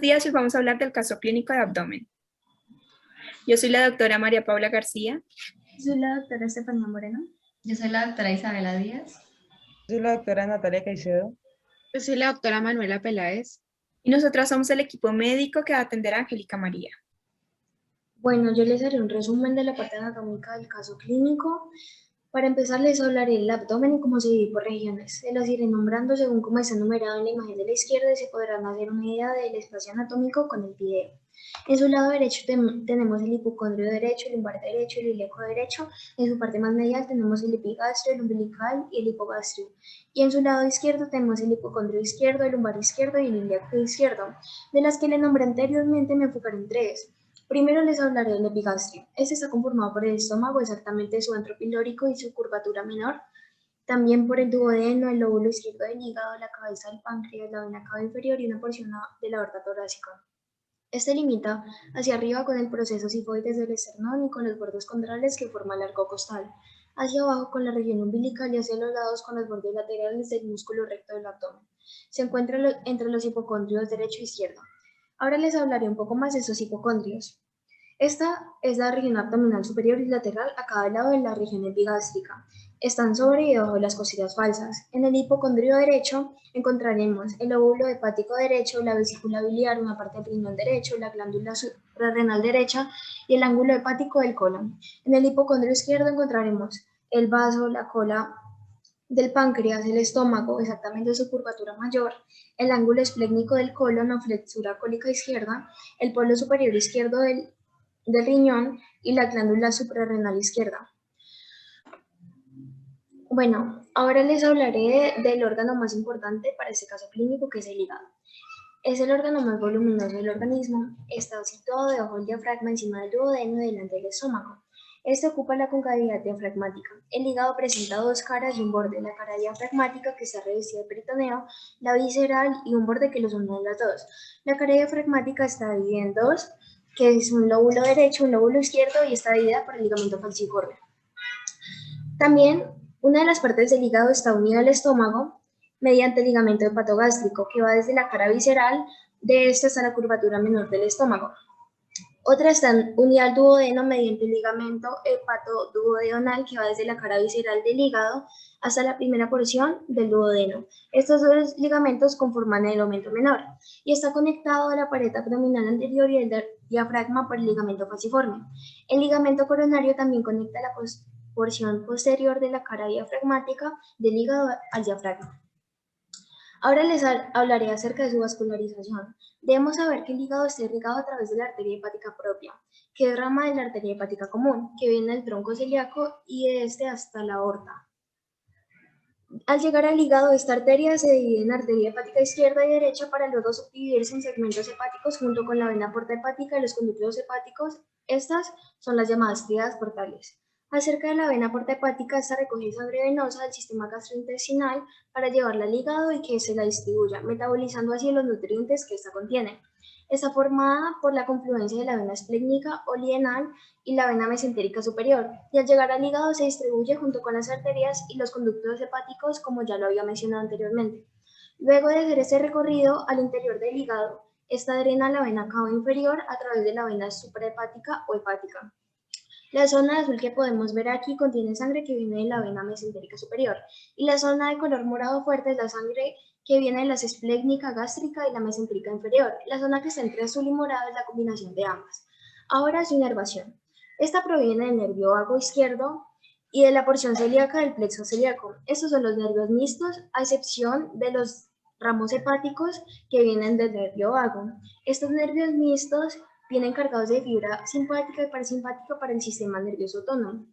Días hoy vamos a hablar del caso clínico de abdomen. Yo soy la doctora María Paula García. Soy la doctora Estefanía Moreno. Yo soy la doctora Isabela Díaz. Soy la doctora Natalia Caicedo. Yo soy la doctora Manuela Peláez. Y nosotras somos el equipo médico que va a atender a Angélica María. Bueno, yo les haré un resumen de la parte anatómica del caso clínico. Para empezar, les hablaré del abdomen y cómo se divide por regiones. Se las iré nombrando según cómo está numerado en la imagen de la izquierda y se podrán hacer una idea del espacio anatómico con el video. En su lado derecho tenemos el hipocondrio derecho, el lumbar derecho, el ilíaco derecho. En su parte más medial tenemos el epigastrio, el umbilical y el hipogastrio. Y en su lado izquierdo tenemos el hipocondrio izquierdo, el lumbar izquierdo y el ilíaco izquierdo. De las que les nombré anteriormente me enfocaré en tres. Primero les hablaré del epigastrio. Este está conformado por el estómago, exactamente su antro pilórico y su curvatura menor. También por el duodeno, el lóbulo izquierdo del hígado, la cabeza del páncreas, la vena cava inferior y una porción de la aorta torácica. Este limita hacia arriba con el proceso sifoides del esternón y con los bordes condrales que forman el arco costal. Hacia abajo con la región umbilical y hacia los lados con los bordes laterales del músculo recto del abdomen. Se encuentra entre los hipocondrios derecho e izquierdo. Ahora les hablaré un poco más de estos hipocondrios. Esta es la región abdominal superior y lateral a cada lado de la región epigástrica. Están sobre y debajo de las costillas falsas. En el hipocondrio derecho encontraremos el óvulo hepático derecho, la vesícula biliar, una parte del riñón derecho, la glándula suprarrenal derecha y el ángulo hepático del colon. En el hipocondrio izquierdo encontraremos el vaso, la cola del páncreas, el estómago, exactamente su curvatura mayor, el ángulo esplécnico del colon o flexura cólica izquierda, el polo superior izquierdo del riñón y la glándula suprarrenal izquierda. Bueno, ahora les hablaré del órgano más importante para este caso clínico, que es el hígado. Es el órgano más voluminoso del organismo, está situado debajo del diafragma, encima del duodeno y delante del estómago. Este ocupa la concavidad diafragmática. El hígado presenta dos caras y un borde, la cara diafragmática que está revestida de peritoneo, la visceral y un borde que los une a las dos. La cara diafragmática está dividida en dos, que es un lóbulo derecho, un lóbulo izquierdo y está dividida por el ligamento falciforme. También una de las partes del hígado está unida al estómago mediante el ligamento hepatogástrico que va desde la cara visceral de esta hasta la curvatura menor del estómago. Otra está unida al duodeno mediante el ligamento hepatoduodenal que va desde la cara visceral del hígado hasta la primera porción del duodeno. Estos dos ligamentos conforman el aumento menor y está conectado a la pared abdominal anterior y el diafragma por el ligamento falciforme. El ligamento coronario también conecta la porción posterior de la cara diafragmática del hígado al diafragma. Ahora les hablaré acerca de su vascularización. Debemos saber que el hígado está irrigado a través de la arteria hepática propia, que es rama de la arteria hepática común, que viene del tronco celíaco y de este hasta la aorta. Al llegar al hígado, esta arteria se divide en arteria hepática izquierda y derecha para luego subdividirse en segmentos hepáticos junto con la vena porta hepática y los conductos hepáticos. Estas son las llamadas tríadas portales. Acerca de la vena porta hepática, esta recoge sangre venosa del sistema gastrointestinal para llevarla al hígado y que se la distribuya, metabolizando así los nutrientes que esta contiene. Está formada por la confluencia de la vena esplénica o lienal y la vena mesentérica superior, y al llegar al hígado se distribuye junto con las arterias y los conductos hepáticos, como ya lo había mencionado anteriormente. Luego de hacer este recorrido al interior del hígado, esta drena la vena cava inferior a través de la vena suprahepática o hepática. La zona azul que podemos ver aquí contiene sangre que viene de la vena mesentérica superior, y la zona de color morado fuerte es la sangre que viene de la esplécnica gástrica y la mesentérica inferior. La zona que está entre azul y morado es la combinación de ambas. Ahora su inervación. Esta proviene del nervio vago izquierdo y de la porción celíaca del plexo celíaco. Estos son los nervios mixtos, a excepción de los ramos hepáticos que vienen del nervio vago. Estos nervios mixtos vienen cargados de fibra simpática y parasimpática para el sistema nervioso autónomo.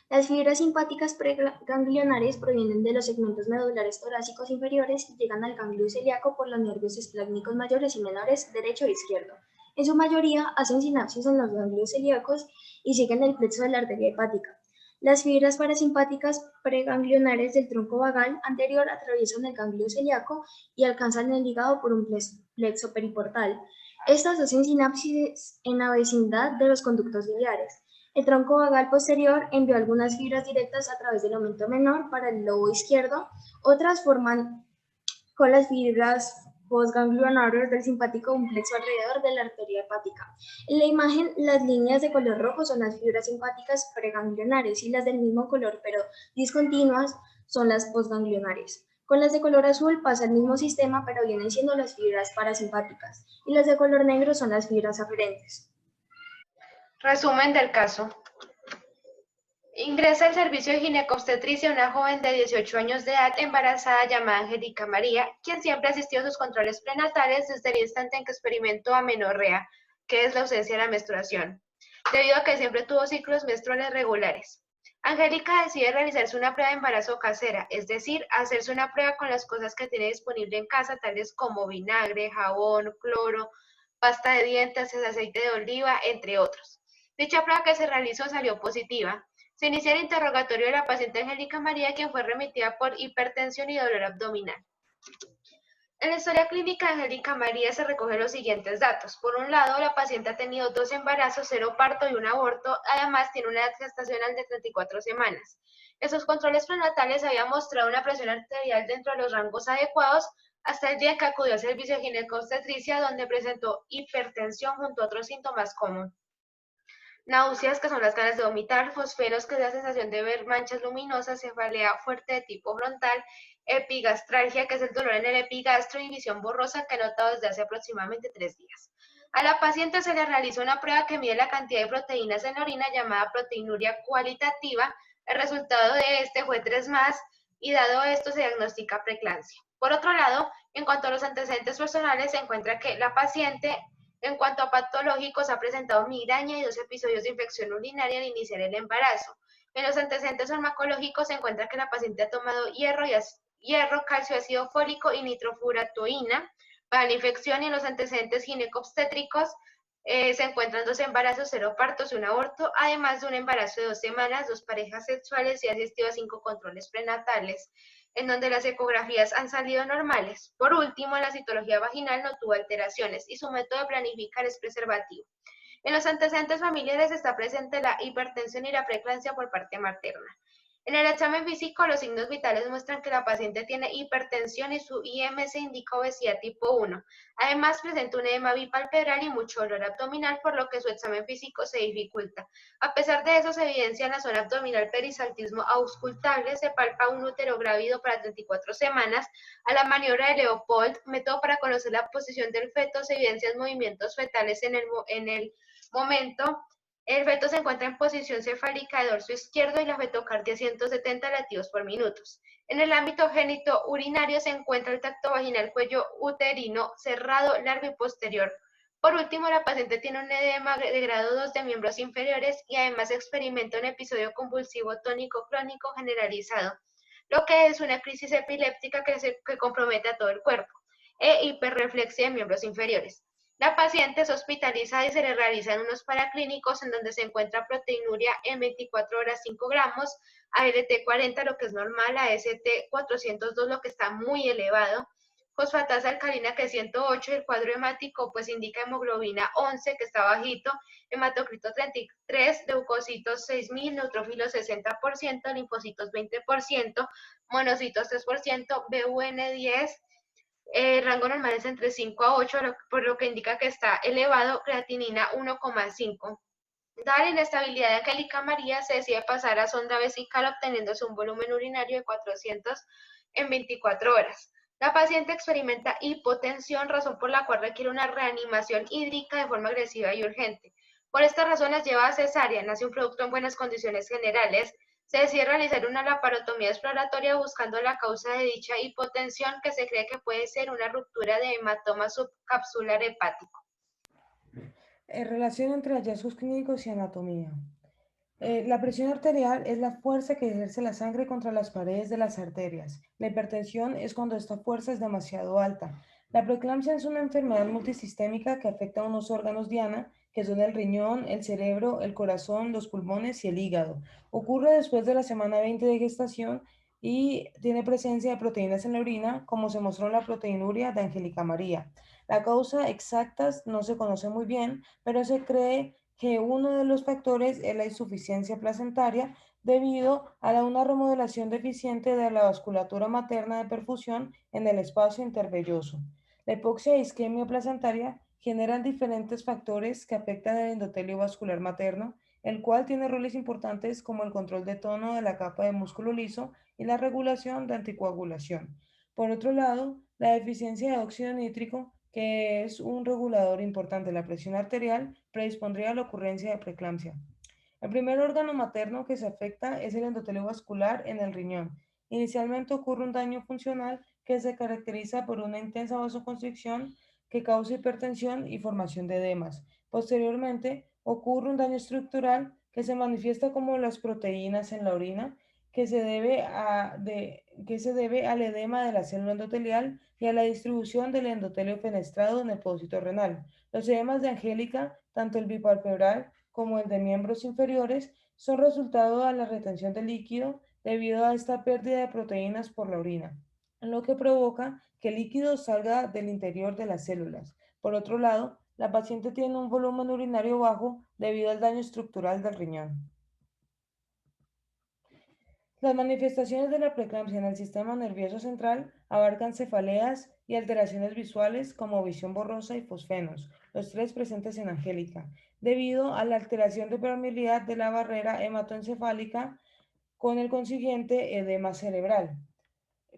Las fibras simpáticas preganglionares provienen de los segmentos medulares torácicos inferiores y llegan al ganglio celíaco por los nervios esplácnicos mayores y menores derecho e izquierdo. En su mayoría hacen sinapsis en los ganglios celíacos y siguen el plexo de la arteria hepática. Las fibras parasimpáticas preganglionares del tronco vagal anterior atraviesan el ganglio celíaco y alcanzan el hígado por un plexo periportal. Estas hacen sinapsis en la vecindad de los conductos biliares. El tronco vagal posterior envió algunas fibras directas a través del aumento menor para el lobo izquierdo, otras forman con las fibras postganglionarios del simpático complejo alrededor de la arteria hepática. En la imagen, las líneas de color rojo son las fibras simpáticas preganglionares y las del mismo color pero discontinuas son las postganglionares. Con las de color azul pasa el mismo sistema pero vienen siendo las fibras parasimpáticas y las de color negro son las fibras aferentes. Resumen del caso. Ingresa al servicio de ginecobstetricia una joven de 18 años de edad embarazada llamada Angélica María, quien siempre asistió a sus controles prenatales desde el instante en que experimentó amenorrea, que es la ausencia de la menstruación, debido a que siempre tuvo ciclos menstruales regulares. Angélica decide realizarse una prueba de embarazo casera, es decir, hacerse una prueba con las cosas que tiene disponible en casa, tales como vinagre, jabón, cloro, pasta de dientes, aceite de oliva, entre otros. Dicha prueba que se realizó salió positiva. Se inicia el interrogatorio de la paciente Angélica María, quien fue remitida por hipertensión y dolor abdominal. En la historia clínica de Angélica María se recogen los siguientes datos. Por un lado, la paciente ha tenido 2 embarazos, 0 parto y un aborto. Además, tiene una edad gestacional de 34 semanas. En sus controles prenatales había mostrado una presión arterial dentro de los rangos adecuados hasta el día que acudió al servicio de ginecobstetricia, donde presentó hipertensión junto a otros síntomas como náuseas, que son las ganas de vomitar, fosferos, que es la sensación de ver manchas luminosas, cefalea fuerte de tipo frontal, epigastralgia, que es el dolor en el epigastro, y visión borrosa, que he notado desde hace aproximadamente 3 días. A la paciente se le realizó una prueba que mide la cantidad de proteínas en la orina llamada proteinuria cualitativa. El resultado de este fue 3+, y dado esto se diagnostica preeclampsia. Por otro lado, en cuanto a los antecedentes personales, se encuentra que la paciente, en cuanto a patológicos, ha presentado migraña y 2 episodios de infección urinaria al iniciar el embarazo. En los antecedentes farmacológicos se encuentra que la paciente ha tomado hierro, calcio, ácido fólico y nitrofuratoína para la infección, y en los antecedentes ginecobstétricos se encuentran 2 embarazos, 0 partos y un aborto, además de un embarazo de 2 semanas, 2 parejas sexuales y ha asistido a 5 controles prenatales, en donde las ecografías han salido normales. Por último, la citología vaginal no tuvo alteraciones y su método de planificar es preservativo. En los antecedentes familiares está presente la hipertensión y la preeclampsia por parte materna. En el examen físico, los signos vitales muestran que la paciente tiene hipertensión y su IMC indica obesidad tipo 1. Además, presenta un edema bipalpebral y mucho dolor abdominal, por lo que su examen físico se dificulta. A pesar de eso, se evidencia en la zona abdominal perisaltismo auscultable, se palpa un útero grávido para 34 semanas. A la maniobra de Leopold, método para conocer la posición del feto, se evidencian movimientos fetales en el momento. El feto se encuentra en posición cefálica de dorso izquierdo y la fetocardia 170 latidos por minuto. En el ámbito genitourinario se encuentra el tracto vaginal cuello uterino cerrado, largo y posterior. Por último, la paciente tiene un edema de grado 2 de miembros inferiores y además experimenta un episodio convulsivo tónico crónico generalizado, lo que es una crisis epiléptica que compromete a todo el cuerpo, e hiperreflexia de miembros inferiores. La paciente es hospitalizada y se le realizan unos paraclínicos en donde se encuentra proteinuria en 24 horas 5 gramos, ALT 40 lo que es normal, AST 402 lo que está muy elevado, fosfatasa alcalina que es 108, el cuadro hemático pues indica hemoglobina 11 que está bajito, hematocrito 33, leucocitos 6000, neutrófilos 60%, linfocitos 20%, monocitos 3%, BUN 10, rango normal es entre 5 a 8, por lo que indica que está elevado, creatinina 1,5. Dada la inestabilidad de Angélica María, se decide pasar a sonda vesical obteniéndose un volumen urinario de 400 en 24 horas. La paciente experimenta hipotensión, razón por la cual requiere una reanimación hídrica de forma agresiva y urgente. Por estas razones lleva a cesárea, nace un producto en buenas condiciones generales. Se decide realizar una laparotomía exploratoria buscando la causa de dicha hipotensión, que se cree que puede ser una ruptura de hematoma subcapsular hepático. Relación entre hallazgos clínicos y anatomía. La presión arterial es la fuerza que ejerce la sangre contra las paredes de las arterias. La hipertensión es cuando esta fuerza es demasiado alta. La preeclampsia es una enfermedad multisistémica que afecta a unos órganos diana, que son el riñón, el cerebro, el corazón, los pulmones y el hígado. Ocurre después de la semana 20 de gestación y tiene presencia de proteínas en la orina, como se mostró en la proteinuria de Angélica María. La causa exacta no se conoce muy bien, pero se cree que uno de los factores es la insuficiencia placentaria debido a una remodelación deficiente de la vasculatura materna de perfusión en el espacio intervelloso. La hipoxia e isquemia placentaria generan diferentes factores que afectan el endotelio vascular materno, el cual tiene roles importantes como el control de tono de la capa de músculo liso y la regulación de anticoagulación. Por otro lado, la deficiencia de óxido nítrico, que es un regulador importante de la presión arterial, predispondría a la ocurrencia de preeclampsia. El primer órgano materno que se afecta es el endotelio vascular en el riñón. Inicialmente ocurre un daño funcional que se caracteriza por una intensa vasoconstricción que causa hipertensión y formación de edemas. Posteriormente, ocurre un daño estructural que se manifiesta como las proteínas en la orina, que se debe al edema de la célula endotelial y a la distribución del endotelio fenestrado en el pocito renal. Los edemas de Angélica, tanto el bipalpebral como el de miembros inferiores, son resultado de la retención de líquido debido a esta pérdida de proteínas por la orina, lo que provoca que el líquido salga del interior de las células. Por otro lado, la paciente tiene un volumen urinario bajo debido al daño estructural del riñón. Las manifestaciones de la preeclampsia en el sistema nervioso central abarcan cefaleas y alteraciones visuales como visión borrosa y fosfenos, los tres presentes en Angélica, debido a la alteración de permeabilidad de la barrera hematoencefálica con el consiguiente edema cerebral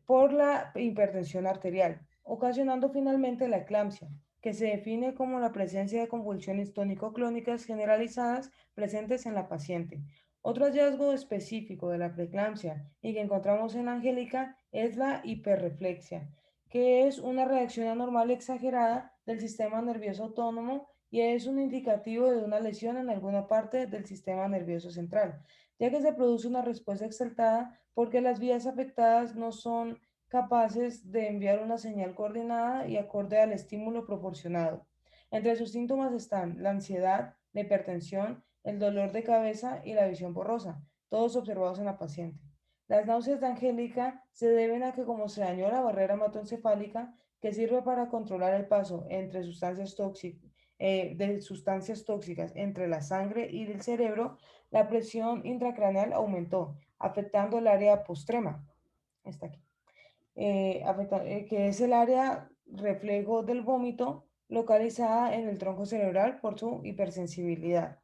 por la hipertensión arterial, ocasionando finalmente la eclampsia, que se define como la presencia de convulsiones tónico-clónicas generalizadas presentes en la paciente. Otro hallazgo específico de la preeclampsia y que encontramos en Angélica es la hiperreflexia, que es una reacción anormal exagerada del sistema nervioso autónomo y es un indicativo de una lesión en alguna parte del sistema nervioso central, ya que se produce una respuesta exaltada porque las vías afectadas no son capaces de enviar una señal coordinada y acorde al estímulo proporcionado. Entre sus síntomas están la ansiedad, la hipertensión, el dolor de cabeza y la visión borrosa, todos observados en la paciente. Las náuseas de Angélica se deben a que como se dañó la barrera hematoencefálica, que sirve para controlar el paso entre de sustancias tóxicas entre la sangre y el cerebro, la presión intracraneal aumentó, afectando el área postrema, está aquí, que es el área reflejo del vómito localizada en el tronco cerebral por su hipersensibilidad.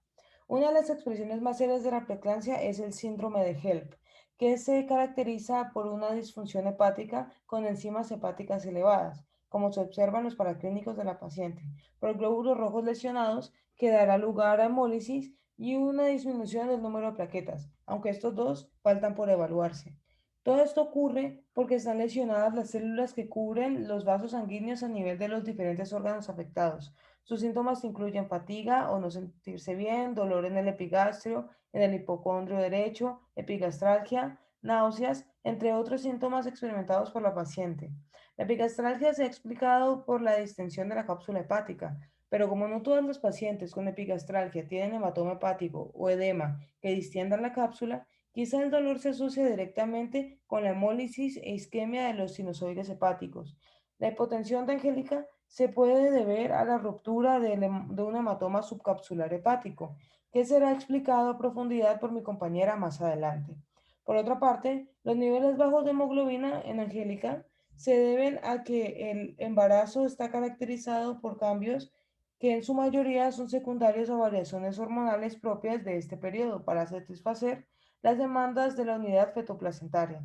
Una de las expresiones más serias de la preeclampsia es el síndrome de HELP, que se caracteriza por una disfunción hepática con enzimas hepáticas elevadas, como se observa en los paraclínicos de la paciente, por glóbulos rojos lesionados que dará lugar a hemólisis y una disminución del número de plaquetas, aunque estos dos faltan por evaluarse. Todo esto ocurre porque están lesionadas las células que cubren los vasos sanguíneos a nivel de los diferentes órganos afectados. Sus síntomas incluyen fatiga o no sentirse bien, dolor en el epigastrio, en el hipocondrio derecho, epigastralgia, náuseas, entre otros síntomas experimentados por la paciente. La epigastralgia se ha explicado por la distensión de la cápsula hepática, pero como no todos los pacientes con epigastralgia tienen hematoma hepático o edema que distiendan la cápsula, quizá el dolor se asocia directamente con la hemólisis e isquemia de los sinusoides hepáticos. La hipotensión de Angélica se puede deber a la ruptura de un hematoma subcapsular hepático, que será explicado a profundidad por mi compañera más adelante. Por otra parte, los niveles bajos de hemoglobina en Angélica se deben a que el embarazo está caracterizado por cambios que en su mayoría son secundarios a variaciones hormonales propias de este periodo para satisfacer las demandas de la unidad fetoplacentaria.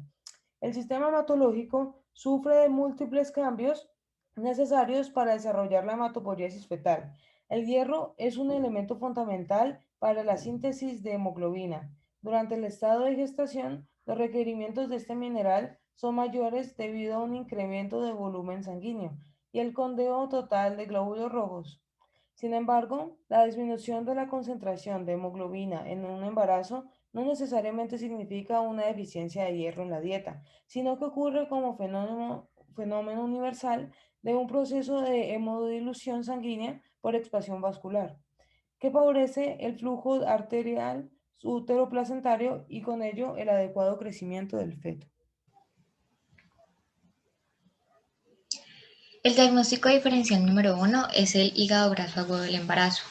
El sistema hematológico sufre de múltiples cambios necesarios para desarrollar la hematopoiesis fetal. El hierro es un elemento fundamental para la síntesis de hemoglobina. Durante el estado de gestación, los requerimientos de este mineral son mayores debido a un incremento de volumen sanguíneo y el conteo total de glóbulos rojos. Sin embargo, la disminución de la concentración de hemoglobina en un embarazo no necesariamente significa una deficiencia de hierro en la dieta, sino que ocurre como fenómeno universal de un proceso de hemodilución sanguínea por expansión vascular, que favorece el flujo arterial útero-placentario y con ello el adecuado crecimiento del feto. El diagnóstico diferencial número 1 es el hígado graso agudo del embarazo.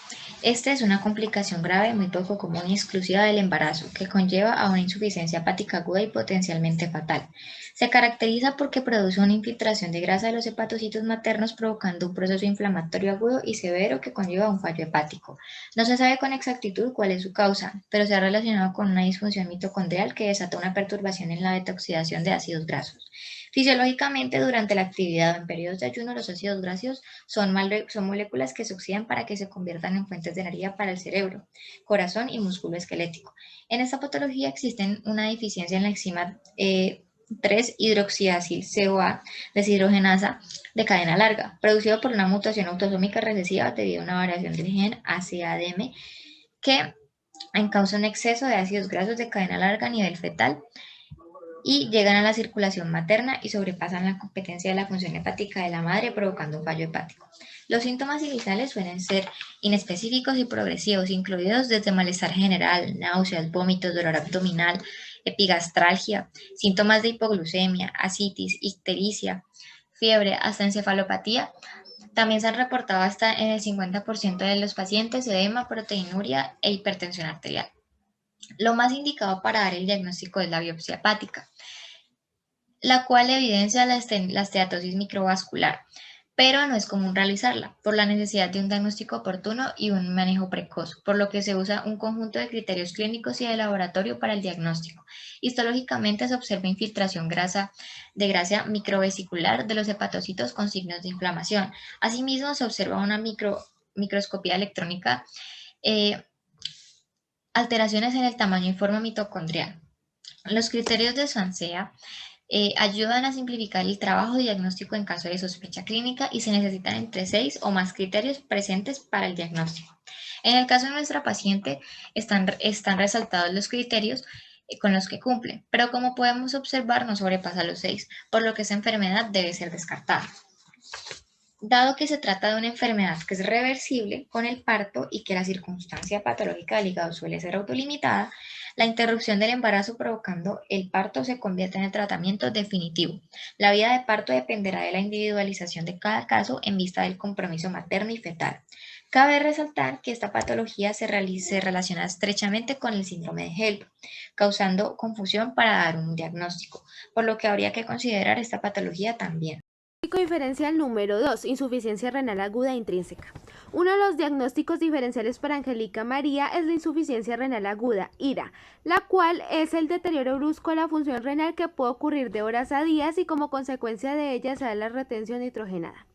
Esta es una complicación grave, muy poco común y exclusiva del embarazo, que conlleva a una insuficiencia hepática aguda y potencialmente fatal. Se caracteriza porque produce una infiltración de grasa de los hepatocitos maternos, provocando un proceso inflamatorio agudo y severo que conlleva a un fallo hepático. No se sabe con exactitud cuál es su causa, pero se ha relacionado con una disfunción mitocondrial que desata una perturbación en la beta-oxidación de ácidos grasos. Fisiológicamente, durante la actividad o en periodos de ayuno, los ácidos grasos son moléculas que se oxidan para que se conviertan en fuentes de energía para el cerebro, corazón y músculo esquelético. En esta patología existe una deficiencia en la enzima 3-hidroxiacil-CoA deshidrogenasa de cadena larga, producido por una mutación autosómica recesiva debido a una variación del gen ACADM que causa un exceso de ácidos grasos de cadena larga a nivel fetal y llegan a la circulación materna y sobrepasan la competencia de la función hepática de la madre, provocando un fallo hepático. Los síntomas iniciales suelen ser inespecíficos y progresivos, incluidos desde malestar general, náuseas, vómitos, dolor abdominal, epigastralgia, síntomas de hipoglucemia, ascitis, ictericia, fiebre, hasta encefalopatía. También se han reportado hasta en el 50% de los pacientes edema, proteinuria e hipertensión arterial. Lo más indicado para dar el diagnóstico es la biopsia hepática, la cual evidencia la esteatosis microvascular, pero no es común realizarla por la necesidad de un diagnóstico oportuno y un manejo precoz, por lo que se usa un conjunto de criterios clínicos y de laboratorio para el diagnóstico. Histológicamente se observa infiltración de grasa microvesicular de los hepatocitos con signos de inflamación. Asimismo, se observa una microscopía electrónica, alteraciones en el tamaño y forma mitocondrial. Los criterios de SANSEA ayudan a simplificar el trabajo de diagnóstico en caso de sospecha clínica y se necesitan entre 6 o más criterios presentes para el diagnóstico. En el caso de nuestra paciente están resaltados los criterios con los que cumple, pero como podemos observar no sobrepasa los 6, por lo que esa enfermedad debe ser descartada. Dado que se trata de una enfermedad que es reversible con el parto y que la circunstancia patológica del hígado suele ser autolimitada, la interrupción del embarazo provocando el parto se convierte en el tratamiento definitivo. La vida de parto dependerá de la individualización de cada caso en vista del compromiso materno y fetal. Cabe resaltar que esta patología se relaciona estrechamente con el síndrome de HELLP, causando confusión para dar un diagnóstico, por lo que habría que considerar esta patología también. Diferencial número 2, insuficiencia renal aguda intrínseca. Uno de los diagnósticos diferenciales para Angélica María es la insuficiencia renal aguda, IRA, la cual es el deterioro brusco de la función renal que puede ocurrir de horas a días y como consecuencia de ella se da la retención nitrogenada.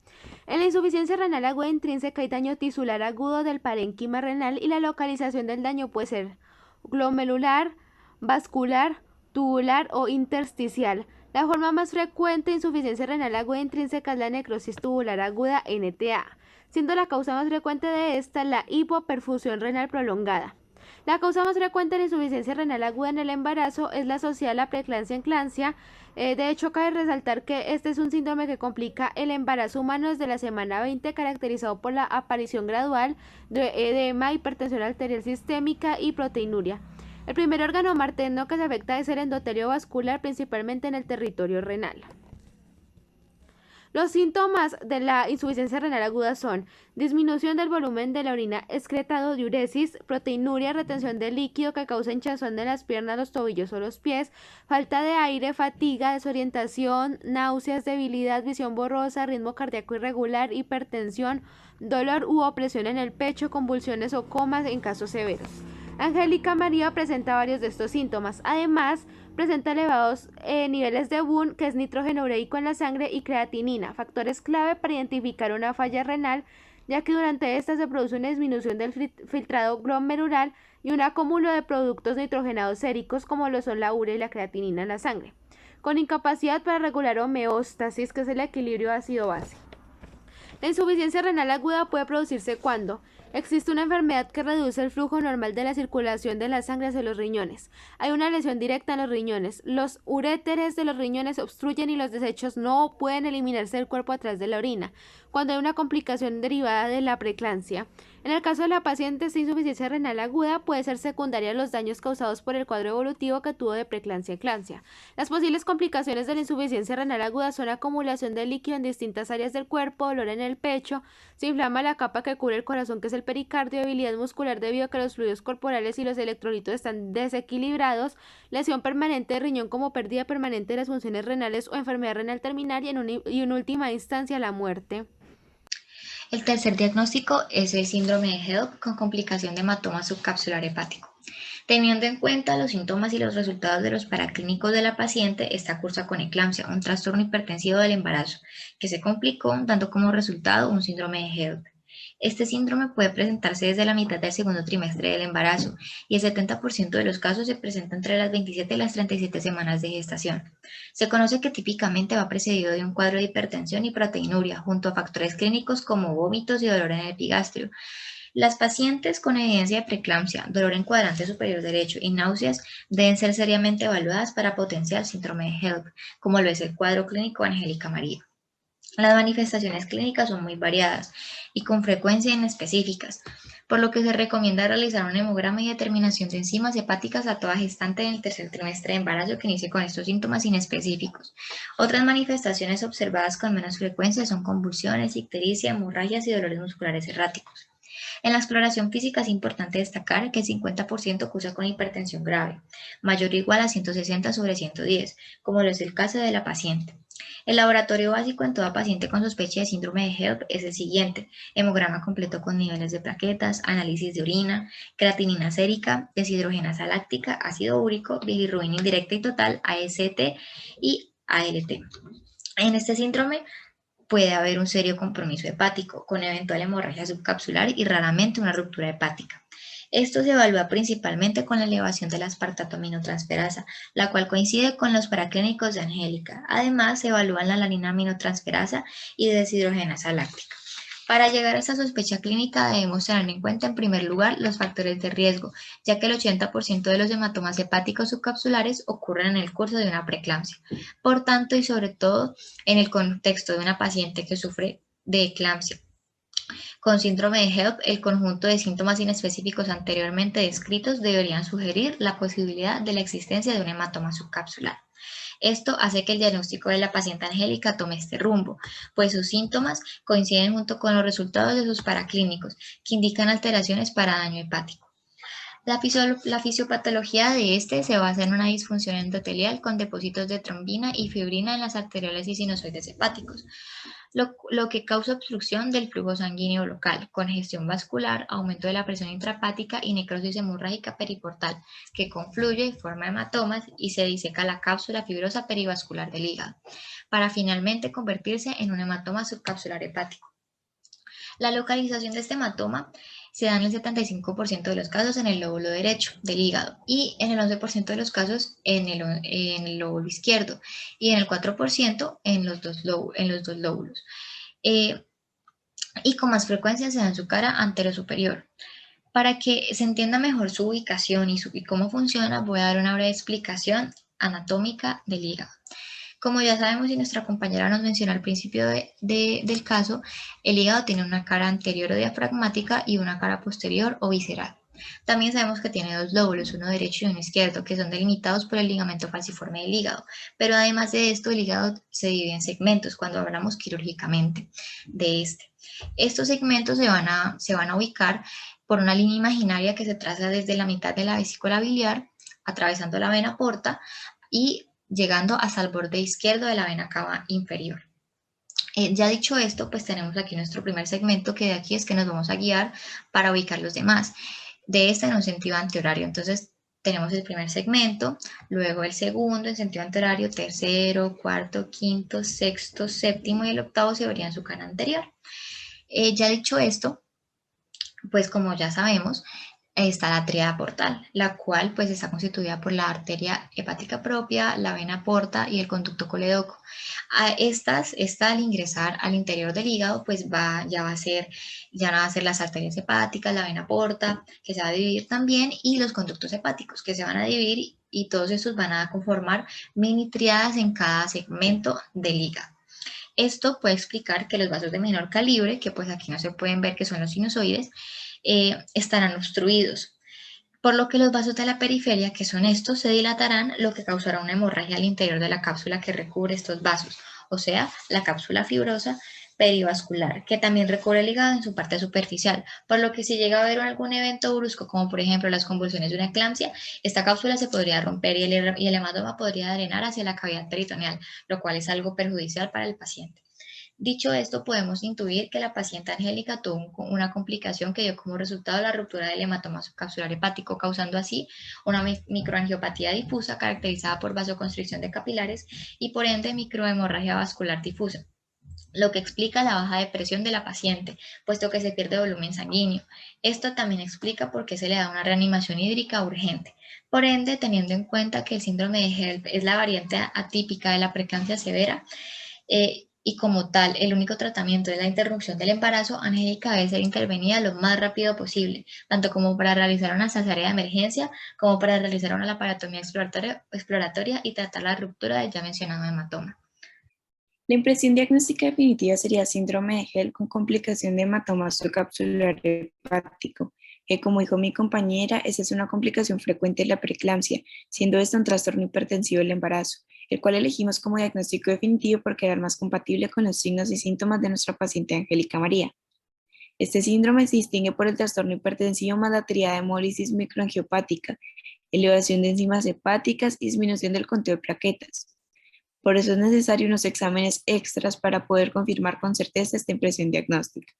En la insuficiencia renal aguda intrínseca hay daño tisular agudo del parénquima renal y la localización del daño puede ser glomerular, vascular, tubular o intersticial. La forma más frecuente de insuficiencia renal aguda intrínseca es la necrosis tubular aguda NTA, siendo la causa más frecuente de esta la hipoperfusión renal prolongada. La causa más frecuente de la insuficiencia renal aguda en el embarazo es la asociada a la preeclampsia-eclampsia. De hecho, cabe resaltar que este es un síndrome que complica el embarazo humano desde la semana 20, caracterizado por la aparición gradual de edema, hipertensión arterial sistémica y proteinuria. El primer órgano materno que se afecta es el endotelio vascular, principalmente en el territorio renal. Los síntomas de la insuficiencia renal aguda son disminución del volumen de la orina excretado, diuresis, proteinuria, retención de líquido que causa hinchazón de las piernas, los tobillos o los pies, falta de aire, fatiga, desorientación, náuseas, debilidad, visión borrosa, ritmo cardíaco irregular, hipertensión, dolor u opresión en el pecho, convulsiones o comas en casos severos. Angélica María presenta varios de estos síntomas. Además, presenta elevados niveles de BUN, que es nitrógeno ureico en la sangre, y creatinina, factores clave para identificar una falla renal, ya que durante esta se produce una disminución del filtrado glomerular y un acúmulo de productos nitrogenados séricos como lo son la urea y la creatinina en la sangre, con incapacidad para regular homeostasis, que es el equilibrio ácido-base. La insuficiencia renal aguda puede producirse cuando existe una enfermedad que reduce el flujo normal de la circulación de la sangre hacia los riñones. Hay una lesión directa en los riñones. Los uréteres de los riñones obstruyen y los desechos no pueden eliminarse del cuerpo a través de la orina. Cuando hay una complicación derivada de la preeclampsia, En el caso de la paciente, esta insuficiencia renal aguda puede ser secundaria a los daños causados por el cuadro evolutivo que tuvo de preeclampsia-eclampsia. Las posibles complicaciones de la insuficiencia renal aguda son acumulación de líquido en distintas áreas del cuerpo, dolor en el pecho, se inflama la capa que cubre el corazón, que es el pericardio, debilidad muscular debido a que los fluidos corporales y los electrolitos están desequilibrados, lesión permanente de riñón como pérdida permanente de las funciones renales o enfermedad renal terminal y en última instancia la muerte. El tercer diagnóstico es el síndrome de HELP con complicación de hematoma subcapsular hepático. Teniendo en cuenta los síntomas y los resultados de los paraclínicos de la paciente, esta cursa con eclampsia, un trastorno hipertensivo del embarazo, que se complicó dando como resultado un síndrome de HELP. Este síndrome puede presentarse desde la mitad del segundo trimestre del embarazo y el 70% de los casos se presenta entre las 27 y las 37 semanas de gestación. Se conoce que típicamente va precedido de un cuadro de hipertensión y proteinuria, junto a factores clínicos como vómitos y dolor en el epigastrio. Las pacientes con evidencia de preeclampsia, dolor en cuadrante superior derecho y náuseas deben ser seriamente evaluadas para potencial síndrome de HELP, como lo es el cuadro clínico de Angélica María. Las manifestaciones clínicas son muy variadas y con frecuencia inespecíficas, por lo que se recomienda realizar un hemograma y determinación de enzimas hepáticas a toda gestante en el tercer trimestre de embarazo que inicie con estos síntomas inespecíficos. Otras manifestaciones observadas con menos frecuencia son convulsiones, ictericia, hemorragias y dolores musculares erráticos. En la exploración física es importante destacar que el 50% cursa con hipertensión grave, mayor o igual a 160/110, como lo es el caso de la paciente. El laboratorio básico en toda paciente con sospecha de síndrome de HELP es el siguiente: hemograma completo con niveles de plaquetas, análisis de orina, creatinina sérica, deshidrogenasa láctica, ácido úrico, bilirrubina indirecta y total, AST y ALT. En este síndrome puede haber un serio compromiso hepático, con eventual hemorragia subcapsular y raramente una ruptura hepática. Esto se evalúa principalmente con la elevación de la aspartato-aminotransferasa, la cual coincide con los paraclínicos de Angélica. Además, se evalúan la alanina-aminotransferasa y deshidrogenasa láctica. Para llegar a esta sospecha clínica debemos tener en cuenta en primer lugar los factores de riesgo, ya que el 80% de los hematomas hepáticos subcapsulares ocurren en el curso de una preeclampsia. Por tanto, y sobre todo en el contexto de una paciente que sufre de eclampsia con síndrome de HELP, el conjunto de síntomas inespecíficos anteriormente descritos deberían sugerir la posibilidad de la existencia de un hematoma subcapsular. Esto hace que el diagnóstico de la paciente Angélica tome este rumbo, pues sus síntomas coinciden junto con los resultados de sus paraclínicos, que indican alteraciones para daño hepático. La fisiopatología de este se basa en una disfunción endotelial con depósitos de trombina y fibrina en las arterioles y sinusoides hepáticos, lo que causa obstrucción del flujo sanguíneo local, congestión vascular, aumento de la presión intrahepática y necrosis hemorrágica periportal, que confluye y forma hematomas y se diseca la cápsula fibrosa perivascular del hígado, para finalmente convertirse en un hematoma subcapsular hepático. La localización de este hematoma se da en el 75% de los casos en el lóbulo derecho del hígado y en el 11% de los casos en el lóbulo izquierdo y en el 4% en los dos lóbulos. Y con más frecuencia se da en su cara anterosuperior. Para que se entienda mejor su ubicación y cómo funciona, voy a dar una breve explicación anatómica del hígado. Como ya sabemos y nuestra compañera nos mencionó al principio del caso, el hígado tiene una cara anterior o diafragmática y una cara posterior o visceral. También sabemos que tiene dos lóbulos, uno derecho y uno izquierdo, que son delimitados por el ligamento falciforme del hígado. Pero además de esto, el hígado se divide en segmentos cuando hablamos quirúrgicamente de este. Estos segmentos se van a ubicar por una línea imaginaria que se traza desde la mitad de la vesícula biliar, atravesando la vena porta y llegando hasta el borde izquierdo de la vena cava inferior. Ya dicho esto, pues tenemos aquí nuestro primer segmento, que de aquí es que nos vamos a guiar para ubicar los demás, de este en un sentido antihorario. Entonces tenemos el primer segmento, luego el segundo en sentido antihorario, tercero, cuarto, quinto, sexto, séptimo y el octavo se vería en su cara anterior. Ya dicho esto, pues como ya sabemos, está la tríada portal, la cual pues está constituida por la arteria hepática propia, la vena porta y el conducto coledoco. Esta al ingresar al interior del hígado pues ya van a ser las arterias hepáticas, la vena porta, que se va a dividir también, y los conductos hepáticos, que se van a dividir, y todos estos van a conformar mini tríadas en cada segmento del hígado. Esto puede explicar que los vasos de menor calibre, que pues aquí no se pueden ver que son los sinusoides, estarán obstruidos, por lo que los vasos de la periferia, que son estos, se dilatarán, lo que causará una hemorragia al interior de la cápsula que recubre estos vasos, o sea, la cápsula fibrosa perivascular, que también recubre el hígado en su parte superficial, por lo que si llega a haber algún evento brusco, como por ejemplo las convulsiones de una eclampsia, esta cápsula se podría romper y el hematoma podría drenar hacia la cavidad peritoneal, lo cual es algo perjudicial para el paciente. Dicho esto, podemos intuir que la paciente Angélica tuvo una complicación que dio como resultado la ruptura del hematoma subcapsular hepático, causando así una microangiopatía difusa caracterizada por vasoconstricción de capilares y por ende microhemorragia vascular difusa, lo que explica la baja de presión de la paciente, puesto que se pierde volumen sanguíneo. Esto también explica por qué se le da una reanimación hídrica urgente. Por ende, teniendo en cuenta que el síndrome de HELP es la variante atípica de la preeclampsia severa, y como tal, el único tratamiento es la interrupción del embarazo, Angélica debe ser intervenida lo más rápido posible, tanto como para realizar una cesárea de emergencia, como para realizar una laparotomía exploratoria y tratar la ruptura del ya mencionado hematoma. La impresión diagnóstica definitiva sería síndrome de HELP con complicación de hematoma subcapsular hepático, que como dijo mi compañera, esa es una complicación frecuente de la preeclampsia, siendo esta un trastorno hipertensivo del embarazo, el cual elegimos como diagnóstico definitivo porque era el más compatible con los signos y síntomas de nuestra paciente Angélica María. Este síndrome se distingue por el trastorno hipertensivo más la triada de hemólisis microangiopática, elevación de enzimas hepáticas y disminución del conteo de plaquetas. Por eso es necesario unos exámenes extras para poder confirmar con certeza esta impresión diagnóstica,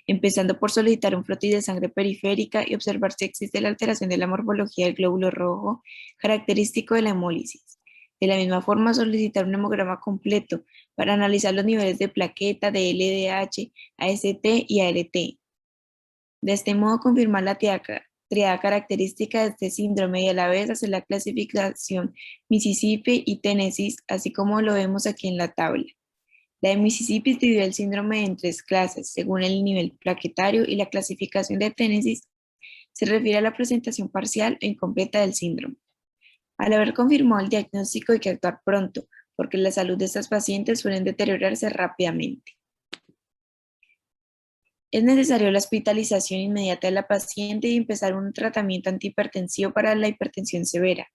empezando por solicitar un frotis de sangre periférica y observar si existe la alteración de la morfología del glóbulo rojo, característico de la hemólisis. De la misma forma, solicitar un hemograma completo para analizar los niveles de plaqueta, de LDH, AST y ALT. De este modo, confirmar la triada característica de este síndrome y a la vez hacer la clasificación Mississippi y Tennessee, así como lo vemos aquí en la tabla. La de Mississippi divide el síndrome en 3 clases, según el nivel plaquetario, y la clasificación de Tennessee se refiere a la presentación parcial o incompleta del síndrome. Al haber confirmado el diagnóstico hay que actuar pronto, porque la salud de estas pacientes suelen deteriorarse rápidamente. Es necesario la hospitalización inmediata de la paciente y empezar un tratamiento antihipertensivo para la hipertensión severa,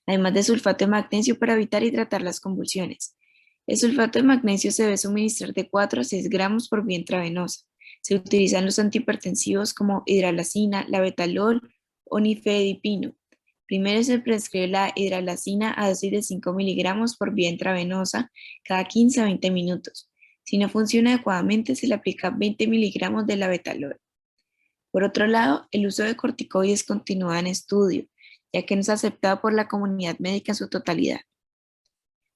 además de sulfato de magnesio para evitar y tratar las convulsiones. El sulfato de magnesio se debe suministrar de 4 a 6 gramos por vía intravenosa. Se utilizan los antihipertensivos como hidralazina, labetalol o nifedipino. Primero se prescribe la hidralazina a dosis de 5 miligramos por vía intravenosa cada 15 a 20 minutos. Si no funciona adecuadamente, se le aplica 20 miligramos de labetalol. Por otro lado, el uso de corticoides continúa en estudio, ya que no es aceptado por la comunidad médica en su totalidad.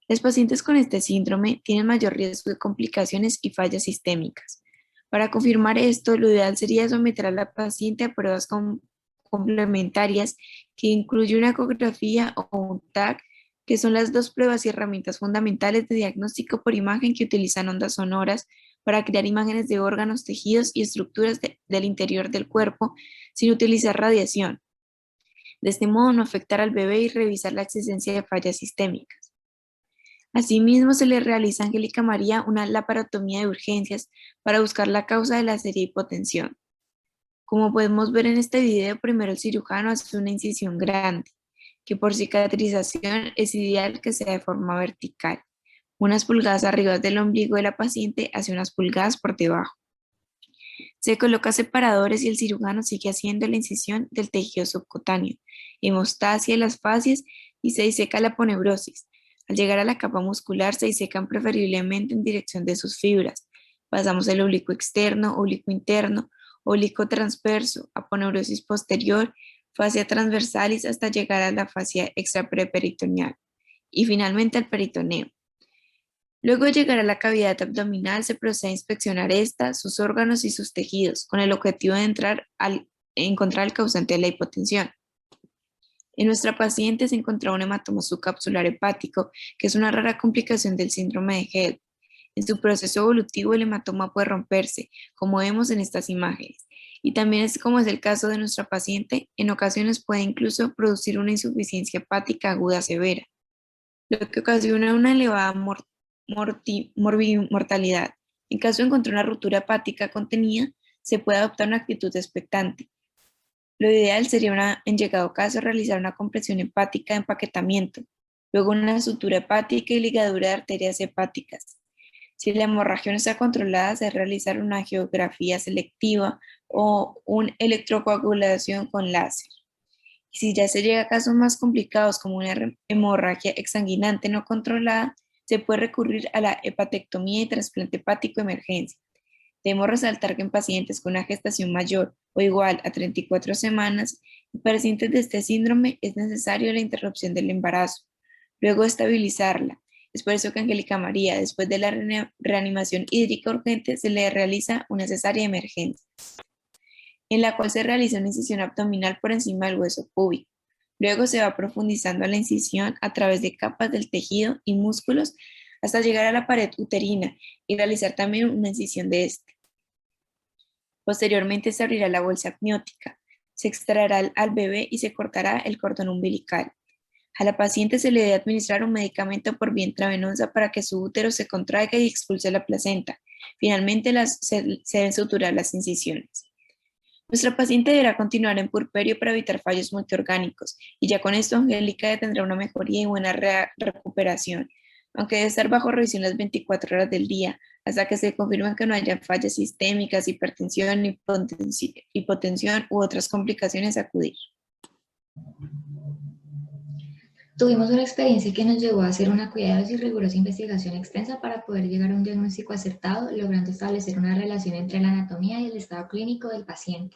Los pacientes con este síndrome tienen mayor riesgo de complicaciones y fallas sistémicas. Para confirmar esto, lo ideal sería someter a la paciente a pruebas complementarias que incluye una ecografía o un TAC, que son las 2 pruebas y herramientas fundamentales de diagnóstico por imagen que utilizan ondas sonoras para crear imágenes de órganos, tejidos y estructuras del interior del cuerpo sin utilizar radiación. De este modo no afectar al bebé y revisar la existencia de fallas sistémicas. Asimismo, se le realiza a Angélica María una laparotomía de urgencias para buscar la causa de la seria hipotensión. Como podemos ver en este video, primero el cirujano hace una incisión grande, que por cicatrización es ideal que sea de forma vertical, unas pulgadas arriba del ombligo de la paciente hacia unas pulgadas por debajo. Se coloca separadores y el cirujano sigue haciendo la incisión del tejido subcutáneo, hemostasia de las fascias y se diseca la aponeurosis. Al llegar a la capa muscular se disecan preferiblemente en dirección de sus fibras. Pasamos el oblicuo externo, oblicuo interno, oblicuo transverso, aponeurosis posterior, fascia transversalis hasta llegar a la fascia extraperitoneal y finalmente al peritoneo. Luego de llegar a la cavidad abdominal se procede a inspeccionar esta, sus órganos y sus tejidos con el objetivo de encontrar el causante de la hipotensión. En nuestra paciente se encontró un hematoma subcapsular hepático, que es una rara complicación del síndrome de HELP. En su proceso evolutivo el hematoma puede romperse, como vemos en estas imágenes. Y también como es el caso de nuestra paciente, en ocasiones puede incluso producir una insuficiencia hepática aguda severa, lo que ocasiona una elevada mortalidad. En caso de encontrar una ruptura hepática contenida, se puede adoptar una actitud expectante. Lo ideal sería, en llegado caso, realizar una compresión hepática de empaquetamiento, luego una sutura hepática y ligadura de arterias hepáticas. Si la hemorragia no está controlada, se debe realizar una angiografía selectiva o una electrocoagulación con láser. Y si ya se llega a casos más complicados como una hemorragia exsanguinante no controlada, se puede recurrir a la hepatectomía y trasplante hepático de emergencia. Debemos resaltar que en pacientes con una gestación mayor o igual a 34 semanas y pacientes de este síndrome es necesario la interrupción del embarazo, luego de estabilizarla. Es por eso que Angélica María, después de la reanimación hídrica urgente, se le realiza una cesárea de emergencia, en la cual se realiza una incisión abdominal por encima del hueso púbico. Luego se va profundizando la incisión a través de capas del tejido y músculos hasta llegar a la pared uterina y realizar también una incisión de este. Posteriormente se abrirá la bolsa amniótica, se extraerá al bebé y se cortará el cordón umbilical. A la paciente se le debe administrar un medicamento por vía intravenosa para que su útero se contraiga y expulse la placenta. Finalmente se deben suturar las incisiones. Nuestra paciente deberá continuar en puerperio para evitar fallos multiorgánicos y ya con esto Angélica tendrá una mejoría y buena recuperación, aunque debe estar bajo revisión las 24 horas del día hasta que se confirme que no haya fallas sistémicas, hipertensión, hipotensión u otras complicaciones a acudir. Tuvimos una experiencia que nos llevó a hacer una cuidadosa y rigurosa investigación extensa para poder llegar a un diagnóstico acertado, logrando establecer una relación entre la anatomía y el estado clínico del paciente.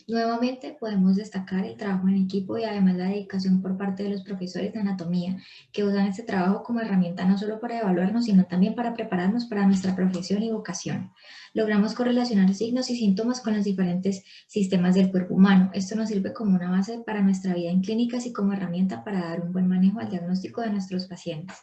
Nuevamente podemos destacar el trabajo en equipo y además la dedicación por parte de los profesores de anatomía, que usan este trabajo como herramienta no solo para evaluarnos, sino también para prepararnos para nuestra profesión y vocación. Logramos correlacionar signos y síntomas con los diferentes sistemas del cuerpo humano. Esto nos sirve como una base para nuestra vida en clínicas y como herramienta para dar un buen manejo al diagnóstico de nuestros pacientes.